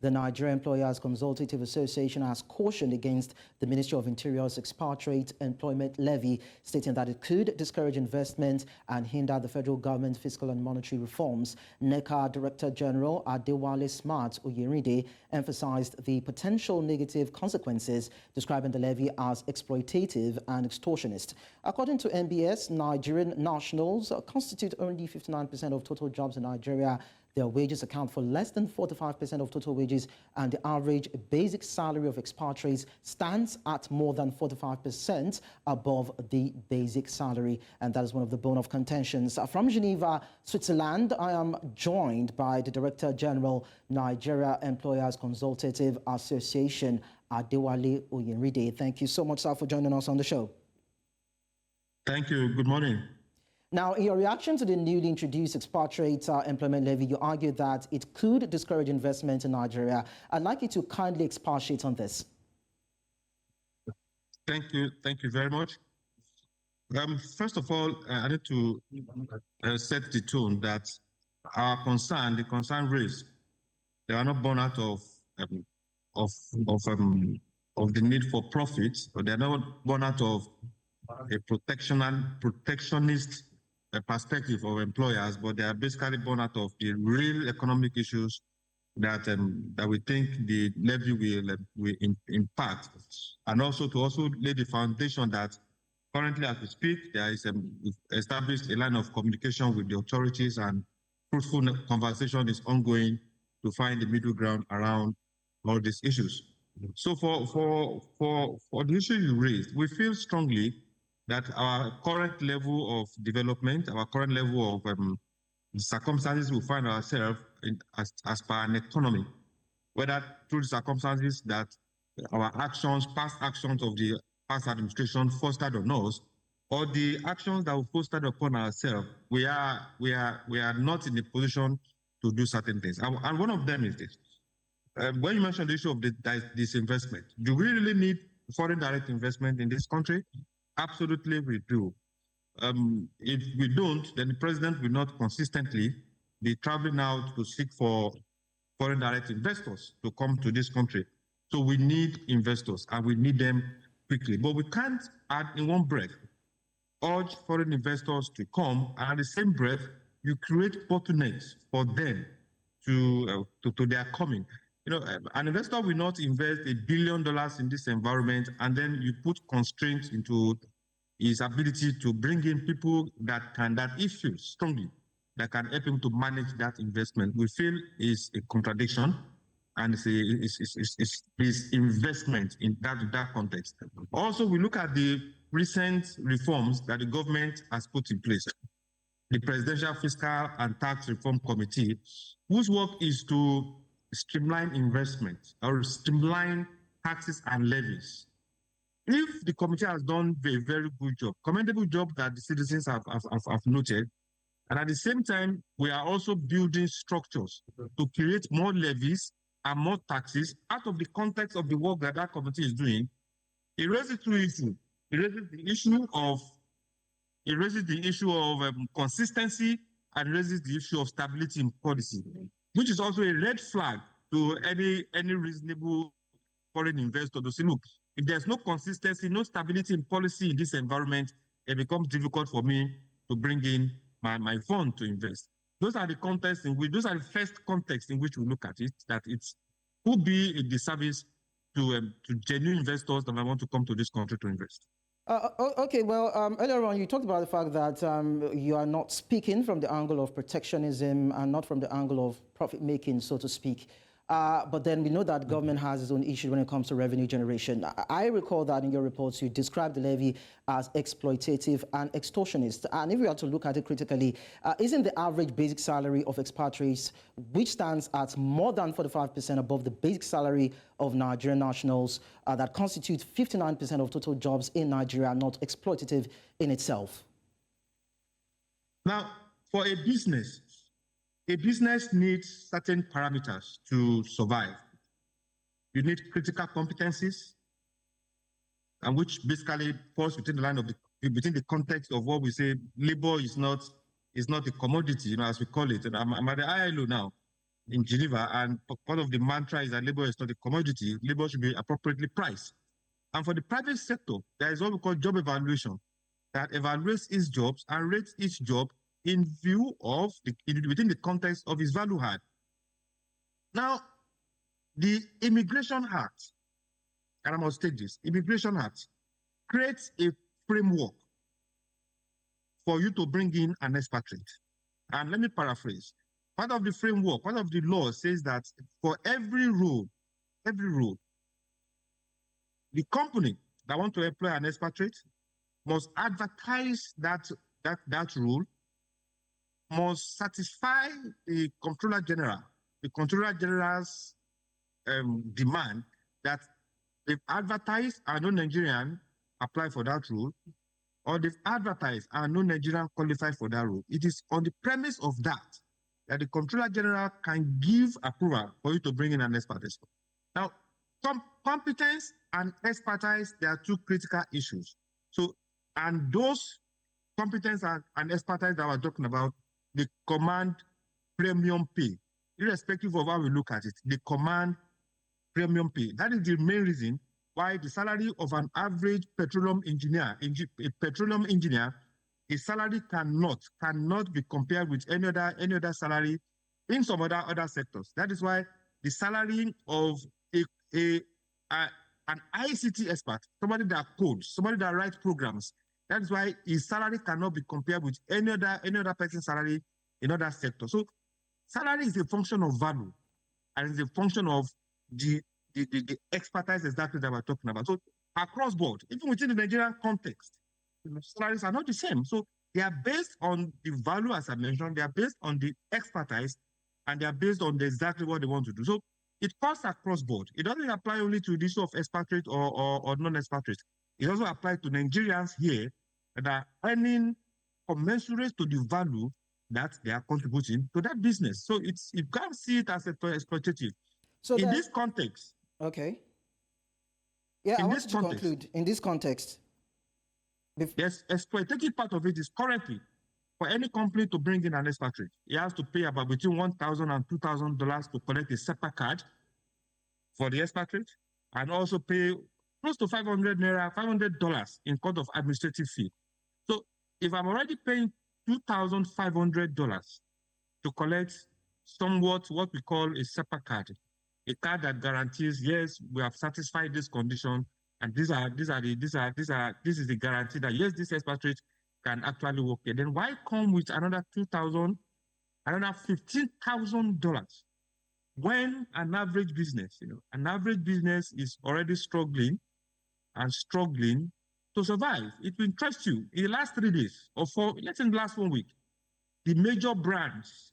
The Nigerian Employers Consultative Association has cautioned against the Ministry of Interior's Expatriate employment levy, stating that it could discourage investment and hinder the federal government's fiscal and monetary reforms. NECA Director General Adewale-Smatt Oyerinde emphasized the potential negative consequences, describing the levy as exploitative and extortionist. According to NBS, Nigerian nationals constitute only 59% of total jobs in Nigeria. Their wages account for less than 45% of total wages, and the average basic salary of expatriates stands at more than 45% above the basic salary. And that is one of the bone of contentions. From Geneva, Switzerland, I am joined by the Director General, Nigeria Employers Consultative Association, Adewale-Oyerinde. Thank you so much, sir, for joining us on the show. Thank you. Good morning. Now, in your reaction to the newly introduced expatriate employment levy, you argued that it could discourage investment in Nigeria. I'd like you to kindly expatiate on this. Thank you. Thank you very much. First of all, I need to set the tone that our concern, the concern raised, they are not born out of the need for profit, or they are not born out of a protectionist perspective of employers, but they are basically born out of the real economic issues that that we think the levy will impact, and also to lay the foundation that currently, as we speak, there is established a line of communication with the authorities, and fruitful conversation is ongoing to find the middle ground around all these issues. So for the issue you raised, we feel strongly that our current level of development, our current level of circumstances we find ourselves in as per an economy, whether through the circumstances that our actions, past actions of the past administration fostered on us, or the actions that we fostered upon ourselves, we are not in a position to do certain things. And one of them is this. When you mentioned the issue of this investment, do we really need foreign direct investment in this country? Absolutely, we do. If we don't, then the president will not consistently be traveling out to seek for foreign direct investors to come to this country. So we need investors, and we need them quickly. But we can't, in one breath, urge foreign investors to come, and at the same breath, you create bottlenecks for them to their coming. You know, an investor will not invest $1 billion in this environment, and then you put constraints into his ability to bring in people that he feels strongly, that can help him to manage that investment. We feel is a contradiction, and it's investment in that context. Also, we look at the recent reforms that the government has put in place. The Presidential Fiscal and Tax Reform Committee, whose work is to streamline investment or streamline taxes and levies. If the committee has done a very good job, commendable job that the citizens have noted, and at the same time, we are also building structures to create more levies and more taxes out of the context of the work that committee is doing. It raises two issues. It raises the issue of consistency, and raises the issue of stability in policy, which is also a red flag to any reasonable foreign investor to say, look, if there's no consistency, no stability in policy in this environment, it becomes difficult for me to bring in my fund to invest. Those are the contexts in which, those are the first contexts in which we look at it, that it could be a disservice to genuine investors that might want to come to this country to invest. Okay, well, earlier on you talked about the fact that you are not speaking from the angle of protectionism and not from the angle of profit-making, so to speak. But then we know that government has its own issue when it comes to revenue generation. I recall that in your reports you described the levy as exploitative and extortionist. And if we are to look at it critically, isn't the average basic salary of expatriates, which stands at more than 45% above the basic salary of Nigerian nationals, that constitute 59% of total jobs in Nigeria, not exploitative in itself? Now, for a business needs certain parameters to survive. You need critical competencies, and which basically falls within the line of within the context of what we say labor is not a commodity, as we call it. And I'm at the ILO now. in Geneva, and part of the mantra is that labor is not a commodity, labor should be appropriately priced. And for the private sector, there is what we call job evaluation, that evaluates its jobs and rates each job in view of, within the context of its value add. Now, the Immigration Act, and I must state this, Immigration Act creates a framework for you to bring in an expatriate. And let me paraphrase. Part of the framework, part of the law says that for every rule, the company that wants to employ an expatriate must advertise that rule, must satisfy the Comptroller General, the Comptroller General's demand that if advertised and no Nigerian apply for that rule, or they've advertised and no Nigerian qualify for that rule. It is on the premise of that the Comptroller General can give approval for you to bring in an expatriate. Now, competence and expertise, there are two critical issues. So, and those competence and expertise that we're talking about, they command premium pay, irrespective of how we look at it. They command premium pay. That is the main reason why the salary of an average petroleum engineer, his salary cannot be compared with any other salary in some other sectors. That is why the salary of an ICT expert, somebody that codes, somebody that writes programs, that is why his salary cannot be compared with any other person's salary in other sectors. So salary is a function of value, and it's a function of the expertise exactly that we're talking about. So across board, even within the Nigerian context, salaries are not the same. So they are based on the value, as I mentioned, they are based on the expertise, and they are based on exactly what they want to do. So it cuts across board. It doesn't apply only to the issue of expatriate or non-expatriate. It also applies to Nigerians here that are earning commensurate to the value that they are contributing to that business. So you can't see it as exploitative. So in this context. Okay. Yeah, I want to conclude in this context. Yes, exploitative part of it is currently for any company to bring in an expatriate, it has to pay about between $1,000 and $2,000 to collect a separate card for the expatriate, and also pay close to $500 in court of administrative fee. So if I'm already paying $2,500 to collect somewhat what we call a separate card, a card that guarantees, yes, we have satisfied this condition, and this is the guarantee that yes, this expatriate can actually work here. Then why come with another $2,000, another $15,000 when an average business, is already struggling to survive? It will interest you. In the last 3 days, or let's say in the last 1 week, the major brands,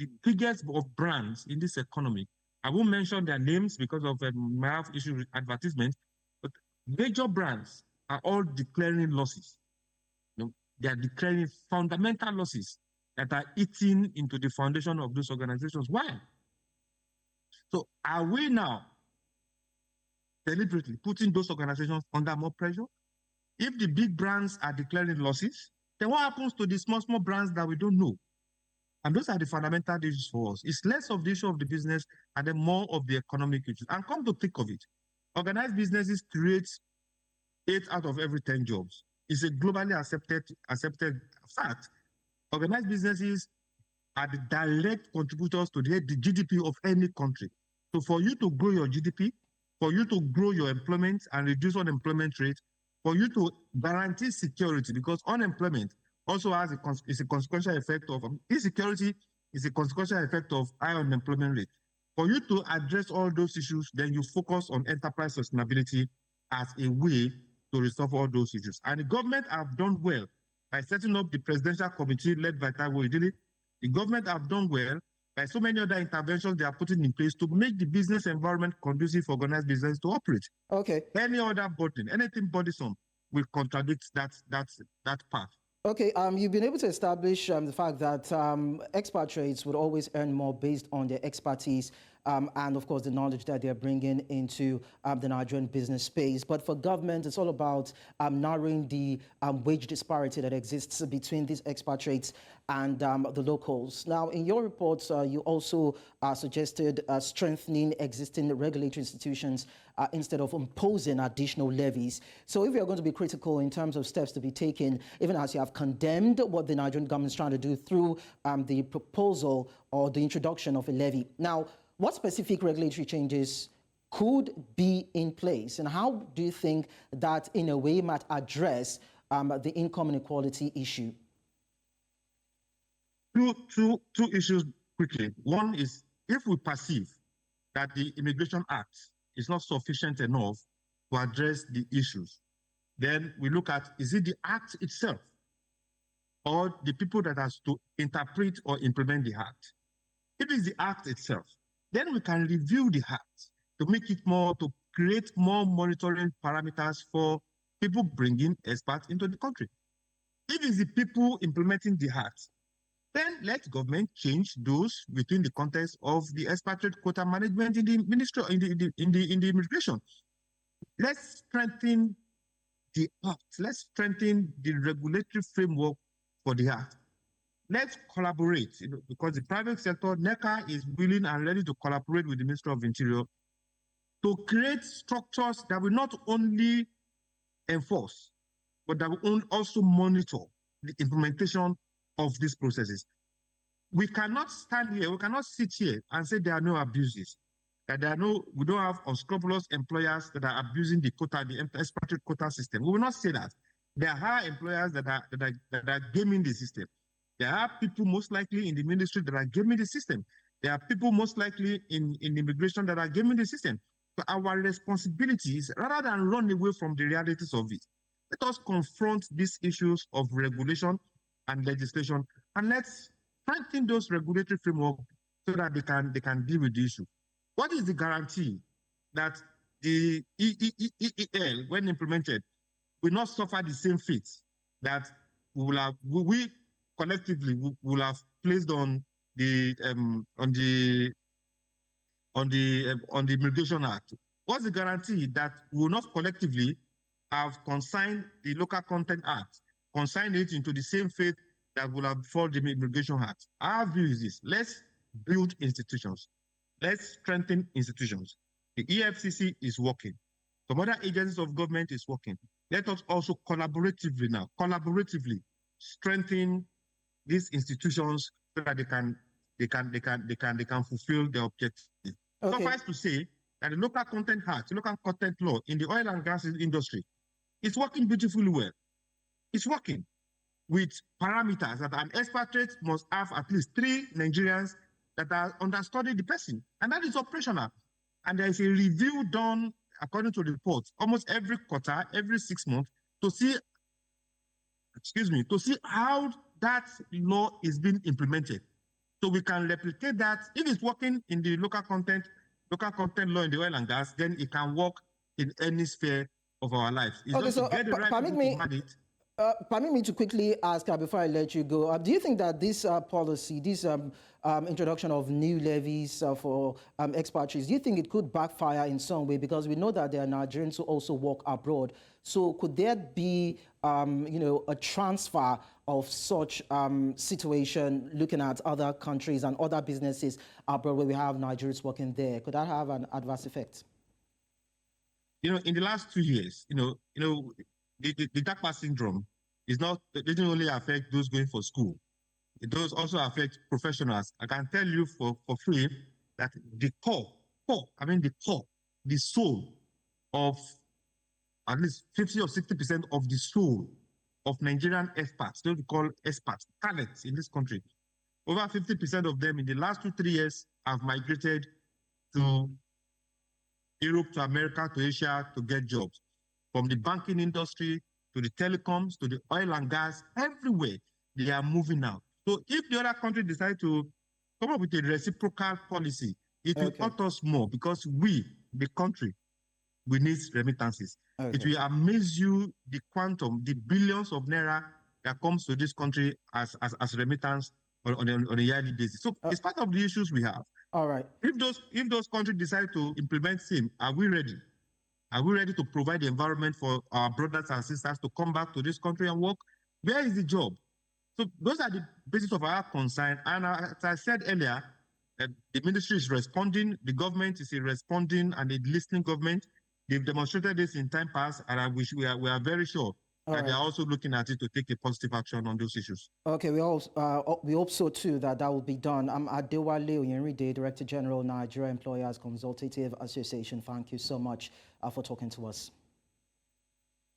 the biggest of brands in this economy, I won't mention their names because of my have issue with advertisement, but major brands are all declaring losses. They are declaring fundamental losses that are eating into the foundation of those organizations. Why? So are we now deliberately putting those organizations under more pressure? If the big brands are declaring losses, then what happens to the small brands that we don't know? And those are the fundamental issues for us. It's less of the issue of the business and then more of the economic issues. And come to think of it, organized businesses create 8 out of every 10 jobs. It's a globally accepted fact. Organized businesses are the direct contributors to the GDP of any country. So for you to grow your GDP, for you to grow your employment and reduce unemployment rate, for you to guarantee security, because unemployment also is a consequential effect of insecurity, is a consequential effect of high unemployment rate. For you to address all those issues, then you focus on enterprise sustainability as a way to resolve all those issues. And the government have done well by setting up the presidential committee led by Adewale-Smatt. The government have done well by so many other interventions they are putting in place to make the business environment conducive for organized business to operate. Okay. Any other burden, anything burdensome will contradict that path. Okay, you've been able to establish the fact that expatriates would always earn more based on their expertise and of course the knowledge that they're bringing into the Nigerian business space. But for government, it's all about narrowing the wage disparity that exists between these expatriates and the locals. Now, in your reports, you also suggested strengthening existing regulatory institutions instead of imposing additional levies. So if you're going to be critical in terms of steps to be taken, even as you have condemned what the Nigerian government is trying to do through the proposal or the introduction of a levy. Now, what specific regulatory changes could be in place, and how do you think that in a way might address the income inequality issue? Two issues quickly. One is, if we perceive that the Immigration Act is not sufficient enough to address the issues, then we look at, is it the act itself or the people that has to interpret or implement the act? If it's the act itself, then we can review the act to make it more, to create more monitoring parameters for people bringing expats into the country. If it's the people implementing the act, then let government change those within the context of the expatriate quota management in the ministry, in the immigration. Let's strengthen the act. Let's strengthen the regulatory framework for the act. Let's collaborate, because the private sector, NECA, is willing and ready to collaborate with the Ministry of Interior to create structures that will not only enforce, but that will also monitor the implementation of these processes. We cannot stand here, we cannot sit here and say there are no abuses, that we don't have unscrupulous employers that are abusing the quota, the expatriate quota system. We will not say that. There are employers that are gaming the system. There are people most likely in the ministry that are gaming the system. There are people most likely in immigration that are gaming the system. So our responsibility is, rather than run away from the realities of it, let us confront these issues of regulation and legislation, and let's strengthen those regulatory frameworks so that they can deal with the issue. What is the guarantee that the EEL, when implemented, will not suffer the same fate that we collectively will have placed on the Immigration Act? What's the guarantee that we will not collectively have consigned the Local Content Act, consign it into the same fate that will have before the Immigration Act? Our view is this: let's build institutions. Let's strengthen institutions. The EFCC is working. Some other agencies of government is working. Let us also collaboratively strengthen these institutions so that they can fulfill their objectives. Okay. Suffice to say that the Local Content Act, local content law in the oil and gas industry, is working beautifully well. It's working with parameters that an expatriate must have at least 3 Nigerians that are understudying the person, and that is operational. And there is a review done, according to the reports, almost every quarter, every 6 months, to see how that law is being implemented. So we can replicate that. If it's working in the local content law in the oil and gas, then it can work in any sphere of our lives. It's okay, so permit me to quickly ask before I let you go. Do you think that this policy, this introduction of new levies for expatriates, do you think it could backfire in some way? Because we know that there are Nigerians who also work abroad. So could there be, a transfer of such situation, looking at other countries and other businesses abroad where we have Nigerians working there? Could that have an adverse effect? In the last 2 years, the DACPA syndrome doesn't only affect those going for school. It does also affect professionals. I can tell you for free that the soul of at least 50 or 60% of the soul of Nigerian expats, those we call expats, talents in this country, over 50% of them in the last 2-3 years have migrated to Europe, to America, to Asia to get jobs. From the banking industry to the telecoms, to the oil and gas, everywhere they are moving out. So if the other country decide to come up with a reciprocal policy, it will hurt us more, because we, the country, we need remittances. It will amaze you the quantum, the billions of naira that comes to this country as remittance on a yearly basis. So it's part of the issues we have. All right. If those countries decide to implement SIM, are we ready? Are we ready to provide the environment for our brothers and sisters to come back to this country and work? Where is the job? So those are the basis of our concern. And as I said earlier, the ministry is responding, the government is responding, and the listening government. They've demonstrated this in time past, and we are very sure that they are also looking at it to take a positive action on those issues. Okay, we hope so too that will be done. I'm Adewale-Oyerinde, Director General, Nigeria Employers Consultative Association. Thank you so much for talking to us.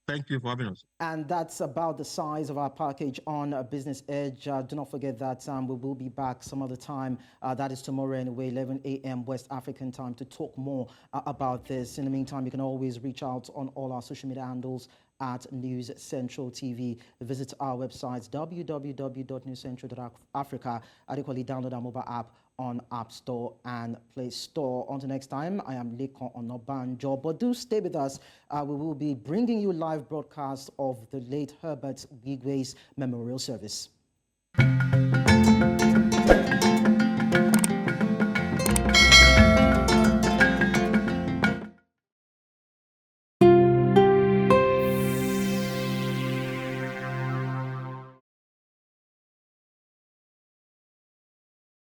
Thank you for having us. And that's about the size of our package on Business Edge. Do not forget that we will be back some other time. That is tomorrow anyway, 11 a.m. West African time, to talk more about this. In the meantime, you can always reach out on all our social media handles at News Central TV. Visit our websites, www.newscentral.africa, and equally download our mobile app on App Store and Play Store. Until next time, I am Lekon Onobanjo, but do stay with us. We will be bringing you live broadcasts of the late Herbert Wigwe's memorial service.